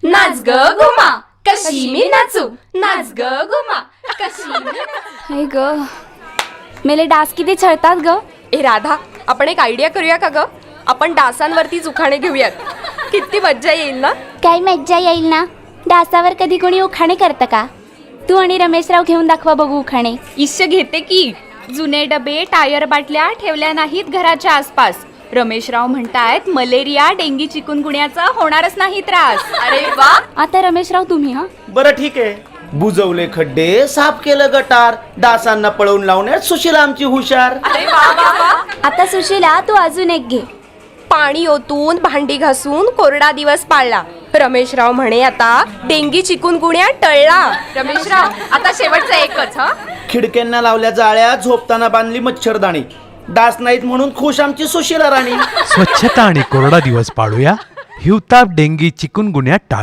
नाच ग घुमा कशी मी नाचू, नाच ग घुमा कशी मी नाचू. हे ग मेले डास किती छळतात ग. ए राधा, आपण एक आयडिया करूया का ग? आपण डासांवरतीच उखाणे घेऊयात. किती मज्जा येईल ना. काय मज्जा येईल ना. डासावर कधी कोणी उखाणे करतं का? तू आणि रमेशराव घेऊन दाखवा बघू उखाणे. ईश्य घेते की. जुने डबे टायर बाटल्या ठेवल्या नाहीत घराच्या आसपास. रमेशराव म्हणतायत मलेरिया डेंगी चिकुनगुन्याचा होणारच नाही त्रास. अरे वा. आता रमेशराव तुम्ही हा. बरं ठीक आहे. बुजवले खड्डे, साफ केलं गटार, डासांना पळवून लावण्यात सुशीला आमची हुशार. अरे वा वा वा. आता सुशीला तू अजून एक घे. पाणी ओतून भांडी घासून कोरडा दिवस पाळला. रमेशराव म्हणे आता डेंगी चिकुनगुन्या टळला. रमेशराव आता शेवटचं एकच. हा, खिडक्यांना लावल्या जाळ्या, झोपताना बांधली मच्छरदाणी. डास नाहीत म्हणून खुश आमची सुशीला राणी. स्वच्छता आणि कोरडा दिवस पाळूया. हिवताप डेंगी चिकुनगुन्या टाळू.